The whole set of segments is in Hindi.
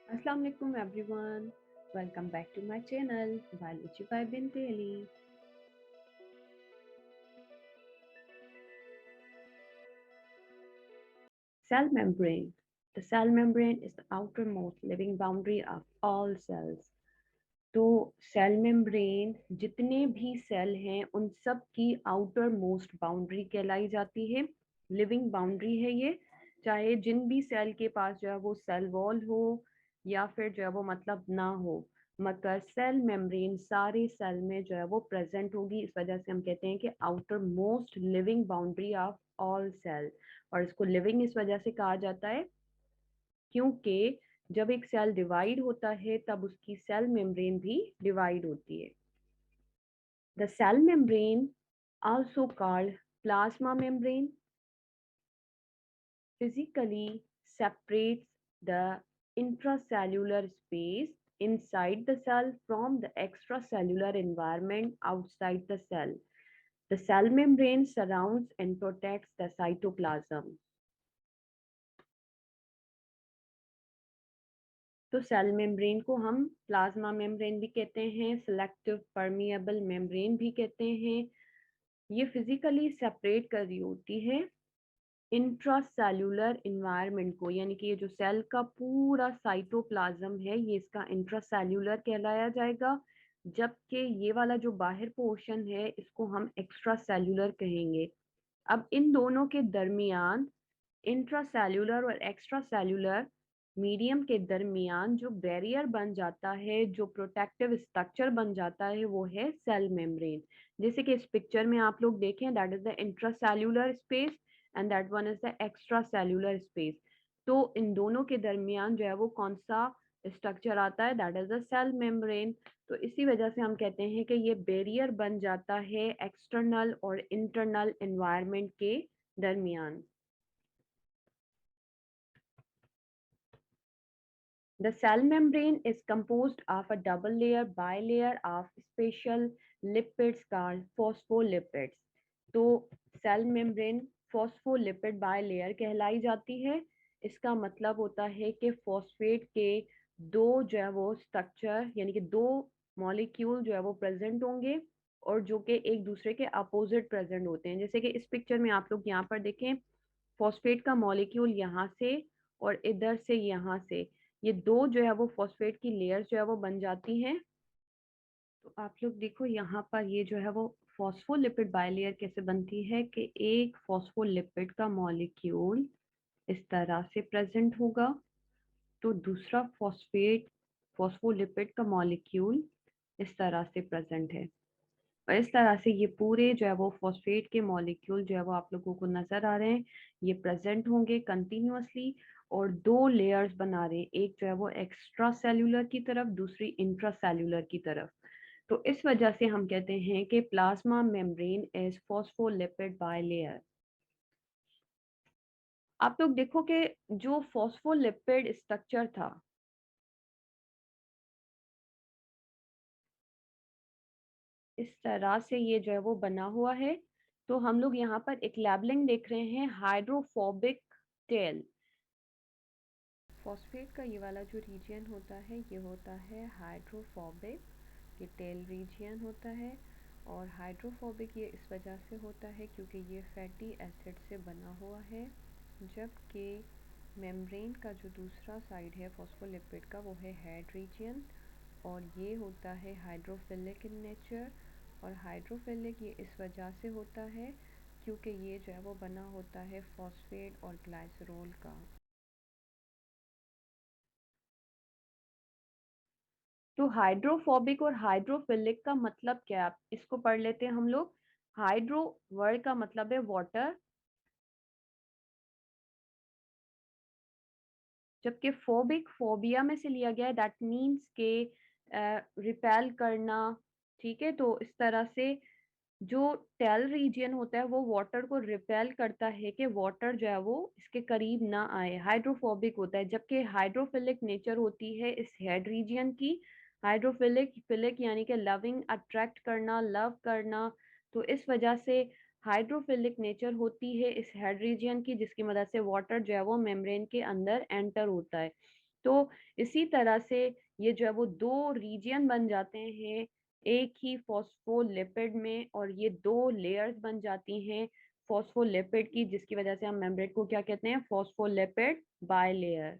Assalamu alaikum everyone. Welcome back to my channel Biology by Binti Ali. Cell membrane. The cell membrane is the outermost living boundary of all cells. तो सेल मेम्ब्रेन जितने भी सेल हैं उन सब की आउटर मोस्ट बाउंड्री कहलाई जाती है, लिविंग बाउंड्री है ये। चाहे जिन भी सेल के पास जो है वो सेल वॉल हो या फिर जो है वो मतलब ना हो, मगर सेल मेम्ब्रेन सारे सेल में जो है वो प्रेजेंट होगी। इस वजह से हम कहते हैं कि outermost living boundary of all cell. और इसको लिविंग इस वजह से कहा जाता है क्योंकि जब एक सेल डिवाइड होता है तब उसकी सेल मेम्ब्रेन भी डिवाइड होती है। The cell membrane also called plasma membrane physically separates the intracellular space inside the cell from the extracellular environment outside the cell. The cell membrane surrounds and protects the cytoplasm. तो सेल मेम्ब्रेन को हम प्लाज्मा मेम्ब्रेन भी कहते हैं, सिलेक्टिव परमिएबल मेम्ब्रेन भी कहते हैं। ये फिजिकली सेपरेट कर रही होती है इंट्रासेल्यूलर इन्वायरमेंट को, यानी कि ये जो सेल का पूरा साइटोप्लाज्म है ये इसका इंट्रासेल्यूलर कहलाया जाएगा, जबकि ये वाला जो बाहर पोर्शन है इसको हम एक्स्ट्रा सेल्यूलर कहेंगे। अब इन दोनों के दरमियान, इंट्रासेल्यूलर और एक्स्ट्रा सेल्यूलर मीडियम के दरमियान जो बैरियर बन जाता है, जो प्रोटेक्टिव स्ट्रक्चर बन जाता है, वो है सेल मेम्ब्रेन। जैसे कि इस पिक्चर में आप लोग देखें, that is the intracellular space and that one is the extra cellular space. तो इन दोनों के दरमियान जो है वो कौन सा स्ट्रक्चर आता है, that is the cell membrane. तो इसी वजह से हम कहते हैं कि ये बैरियर बन जाता है एक्सटर्नल और इंटरनल एनवायरनमेंट के दरमियान। The cell membrane is composed of a double layer bilayer of special lipids called phospholipids. तो सेल मेम्ब्रेन फॉस्फोलिपिड बायलेयर कहलाई जाती है। इसका मतलब होता है कि फॉस्फेट के दो जो है वो स्ट्रक्चर, यानी कि दो मॉलिक्यूल जो है वो प्रेजेंट होंगे और जो कि एक दूसरे के अपोजिट प्रेजेंट होते हैं। जैसे कि इस पिक्चर में आप लोग यहाँ पर देखें, फॉस्फेट का मॉलिक्यूल यहाँ से और इधर से यहाँ से, ये दो जो है वो फॉस्फेट की लेयर्स जो है वो बन जाती हैं। तो आप लोग देखो यहाँ पर ये जो है वो फॉस्फोलिपिड बायलेयर कैसे बनती है कि एक फॉस्फोलिपिड का मॉलिक्यूल इस तरह से प्रेजेंट होगा, तो दूसरा फॉस्फोलिपिड का मॉलिक्यूल इस तरह से प्रेजेंट है। और इस तरह से ये पूरे जो है वो फॉस्फेट के मॉलिक्यूल जो है वो आप लोगों को नजर आ रहे हैं, ये प्रेजेंट होंगे कंटिन्यूअसली और दो लेयर्स बना रहे हैं, एक जो है वो एक्स्ट्रा सेल्यूलर की तरफ, दूसरी इंट्रा सेल्यूलर की तरफ। तो इस वजह से हम कहते हैं कि plasma membrane is phospholipid bilayer. आप लोग देखो कि जो फॉस्फोलिपिड स्ट्रक्चर था, इस तरह से ये जो है वो बना हुआ है। तो हम लोग यहाँ पर एक लेबलिंग देख रहे हैं, हाइड्रोफोबिक टेल। फॉस्फेट का ये वाला जो रीजन होता है ये होता है हाइड्रोफोबिक, ये टेल रीजन होता है। और हाइड्रोफोबिक ये इस वजह से होता है क्योंकि ये फैटी एसिड से बना हुआ है, जबकि मेम्ब्रेन का जो दूसरा साइड है फॉस्फोलिपिड का वो है हेड रीजन, और ये होता है हाइड्रोफिलिक इन नेचर। और हाइड्रोफिलिक ये इस वजह से होता है क्योंकि ये जो है वो बना होता है फॉस्फेट और ग्लाइसरोल का। तो हाइड्रोफोबिक और हाइड्रोफिलिक का मतलब क्या है, आप इसको पढ़ लेते हैं हम लोग। हाइड्रो वर्ड का मतलब है वाटर, जबकि फोबिक फोबिया में से लिया गया है, दैट मीन्स के रिपेल करना। ठीक है, तो इस तरह से जो टेल रीजन होता है वो वाटर को रिपेल करता है कि वाटर जो है वो इसके करीब ना आए, हाइड्रोफोबिक होता है। जबकि हाइड्रोफिलिक नेचर होती है इस हेड रीजन की। हाइड्रोफिलिक फिलिक यानी कि लविंग, अट्रैक्ट करना, लव करना। तो इस वजह से हाइड्रोफिलिक नेचर होती है इस हेड रीजन की, जिसकी मदद से वाटर जो है वो मेम्ब्रेन के अंदर एंटर होता है। तो इसी तरह से ये जो है वो दो रीजियन बन जाते हैं एक ही फॉस्फोलिपिड में, और ये दो लेयर्स बन जाती हैं फॉस्फोलिपिड की, जिसकी वजह से हम मेम्ब्रेन को क्या कहते हैं, phospholipid bilayer.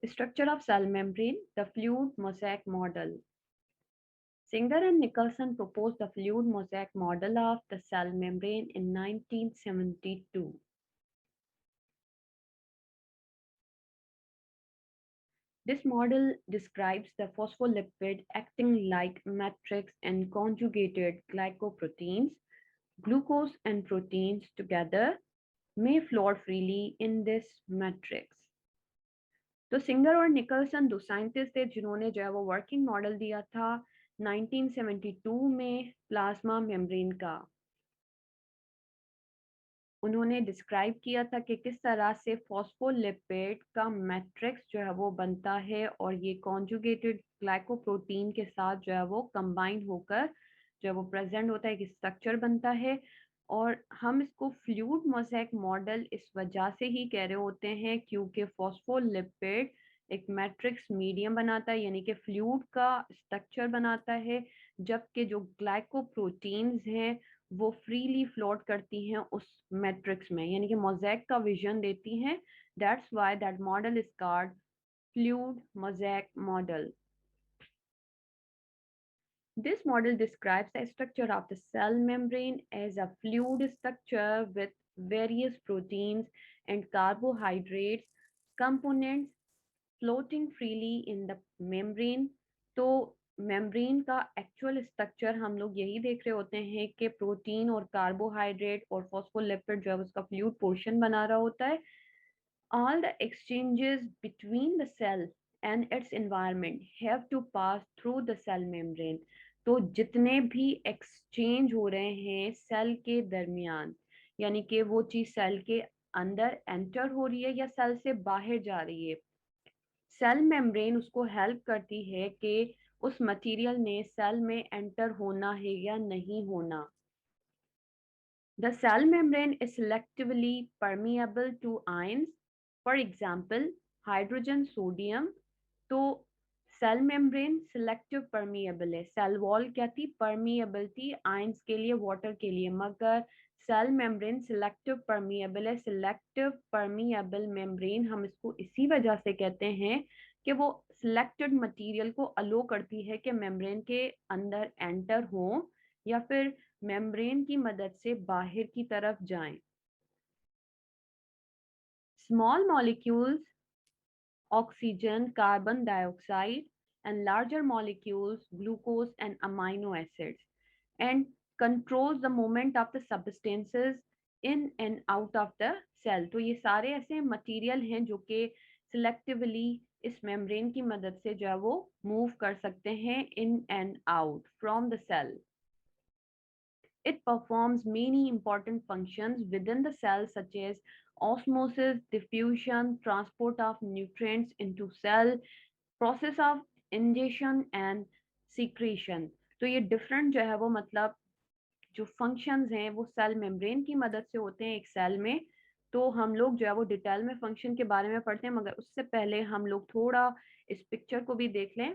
Structure of cell membrane, the fluid mosaic model. Singer and Nicholson proposed the fluid mosaic model of the cell membrane in 1972. This model describes the phospholipid acting like matrix and conjugated glycoproteins. Glucose and proteins together may float freely in this matrix. तो सिंगर और निकलसन दो साइंटिस्ट थे जिन्होंने जो है वो वर्किंग मॉडल दिया था 1972 में प्लाज्मा मेम्ब्रेन का। उन्होंने डिस्क्राइब किया था कि किस तरह से फॉस्फोलिपिड का मैट्रिक्स जो है वो बनता है और ये कॉन्जुगेटेड ग्लाइकोप्रोटीन के साथ जो है वो कंबाइन होकर जो है वो प्रेजेंट होता है, कि स्ट्रक्चर बनता है। और हम इसको फ्लूइड मोज़ेक मॉडल इस वजह से ही कह रहे होते हैं क्योंकि फॉस्फोलिपिड एक मैट्रिक्स मीडियम बनाता है, यानी कि फ्लूइड का स्ट्रक्चर बनाता है, जबकि जो ग्लाइकोप्रोटीन्स हैं वो फ्रीली फ्लोट करती हैं उस मैट्रिक्स में, यानी कि मोज़ेक का विजन देती हैं। That's why that model is called fluid mosaic model. This model describes the structure of the cell membrane as a fluid structure with various proteins and carbohydrates components floating freely in the membrane। तो मेम्ब्रेन का एक्चुअल स्ट्रक्चर हम लोग यही देख रहे होते हैं कि प्रोटीन और कार्बोहाइड्रेट और फॉस्फोलिपिड जो है उसका फ्लूइड पोर्शन बना रहा होता है। All the exchanges between the cell and its environment have to pass through the cell membrane। तो जितने भी एक्सचेंज हो रहे हैं सेल के दरमियान, यानी कि वो चीज सेल के अंदर एंटर हो रही है या सेल से बाहर जा रही है, सेल मेम्ब्रेन उसको हेल्प करती है कि उस मटेरियल ने सेल में एंटर होना है या नहीं होना। The cell membrane is selectively permeable to ions, for example, hydrogen, sodium। तो सेल मेम्ब्रेन सिलेक्टिव परमिएबल है, सेल वॉल क्या थी, परमिएबल थी आयंस के लिए, वाटर के लिए, मगर सेल मेम्ब्रेन सिलेक्टिव परमिएबल है। सिलेक्टिव परमिएबल मेम्ब्रेन हम इसको इसी वजह से कहते हैं कि वो सिलेक्टेड मटेरियल को अलो करती है कि मेम्ब्रेन के अंदर एंटर हो या फिर मेम्ब्रेन की मदद से बाहर की तरफ जाएं। Small molecules oxygen, carbon dioxide, and larger molecules, glucose and amino acids, and controls the movement of the substances in and out of the cell। तो ये सारे ऐसे मटेरियल हैं जो कि सिलेक्टिवली इस मेम्ब्रेन की मदद से जो है वो मूव कर सकते हैं in and out from the cell. It performs many important functions within the cell such as osmosis, diffusion, transport of nutrients into cell, process of ingestion and secretion। तो ये डिफरेंट जो है वो मतलब जो फंक्शंस हैं वो सेल मेम्ब्रेन की मदद से होते हैं एक सेल में। तो हम लोग जो है वो डिटेल में फंक्शन के बारे में पढ़ते हैं, मगर उससे पहले हम लोग थोड़ा इस पिक्चर को भी देख लें।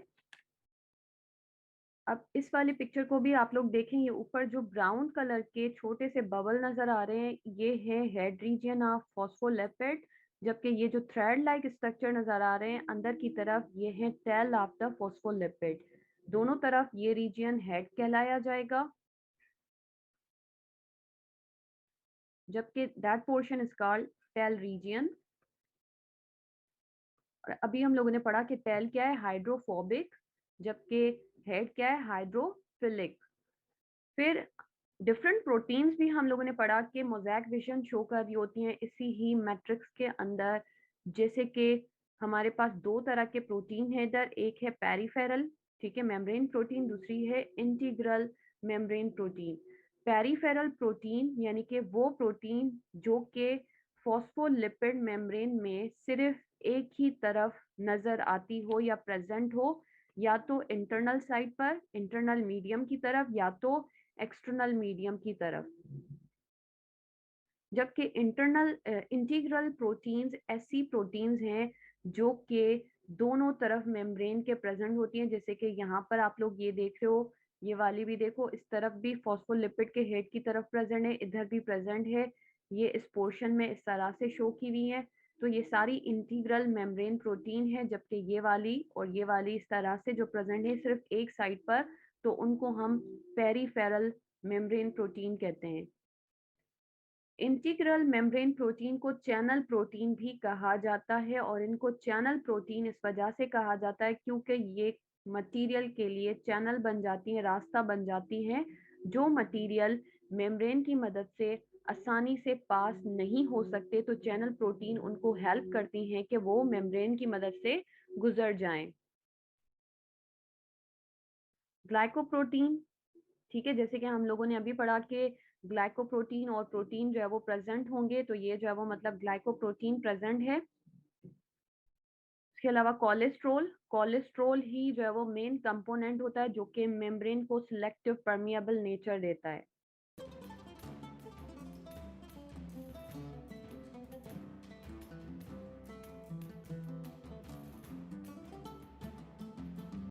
अब इस वाली पिक्चर को भी आप लोग देखें, ये ऊपर जो ब्राउन कलर के छोटे से बबल नजर आ रहे हैं ये है हेड रीजन ऑफ फॉस्फोलिपिड, जबकि ये जो थ्रेड लाइक स्ट्रक्चर नजर आ रहे हैं अंदर की तरफ ये है टेल ऑफ द फॉस्फोलिपिड। दोनों तरफ ये रीजन हेड कहलाया जाएगा, जबकि that portion is called tail region. और अभी हम लोगों ने पढ़ा कि टेल क्या है, हाइड्रोफोबिक, जबकि हेड क्या है, हाइड्रोफिलिक। फिर डिफरेंट प्रोटीन्स भी हम लोगों ने पढ़ा कि मोज़ेक विजन शो कर रही होती हैं इसी ही मैट्रिक्स के अंदर। जैसे कि हमारे पास दो तरह के प्रोटीन है इधर, एक है पेरिफेरल, ठीक है, मेम्ब्रेन प्रोटीन, दूसरी है integral membrane protein. Peripheral protein यानी कि वो प्रोटीन जो कि फॉस्फोलिपिड मेम्ब्रेन में सिर्फ एक ही तरफ नजर आती हो या प्रेजेंट हो, या तो इंटरनल साइड पर, इंटरनल मीडियम की तरफ, या तो एक्सटर्नल मीडियम की तरफ। जबकि इंटीग्रल प्रोटीन्स ऐसी प्रोटीन्स हैं जो कि दोनों तरफ मेम्ब्रेन के प्रेजेंट होती हैं, जैसे कि यहाँ पर आप लोग ये देख रहे हो, ये वाली भी देखो, इस तरफ भी फॉस्फोलिपिड के हेड की तरफ प्रेजेंट है, इधर भी प्रेजेंट है, ये इस पोर्शन में इस तरह से शो की हुई है। तो ये सारी इंटीग्रल मेम्ब्रेन प्रोटीन है, जबकि ये वाली और ये वाली इस तरह से जो प्रेजेंट है सिर्फ एक साइड पर, तो उनको हम पेरीफेरल मेम्ब्रेन प्रोटीन कहते हैं। इंटीग्रल मेम्ब्रेन प्रोटीन को चैनल प्रोटीन भी कहा जाता है, और इनको चैनल प्रोटीन इस वजह से कहा जाता है क्योंकि ये मटेरियल के लिए चैनल बन जाती हैं, रास्ता बन जाती हैं, जो मटेरियल मेम्ब्रेन की मदद से आसानी से पास नहीं हो सकते, तो चैनल प्रोटीन उनको हेल्प करती हैं कि वो मेम्ब्रेन की मदद से गुजर जाएं। ग्लाइकोप्रोटीन, ठीक है, जैसे कि हम लोगों ने अभी पढ़ा कि ग्लाइकोप्रोटीन और प्रोटीन जो है वो प्रेजेंट होंगे, तो ये जो है वो मतलब ग्लाइकोप्रोटीन प्रेजेंट है। इसके अलावा कोलेस्ट्रोल, कोलेस्ट्रोल ही जो है वो मेन कंपोनेंट होता है जो कि मेम्ब्रेन को सिलेक्टिव परमिएबल नेचर देता है।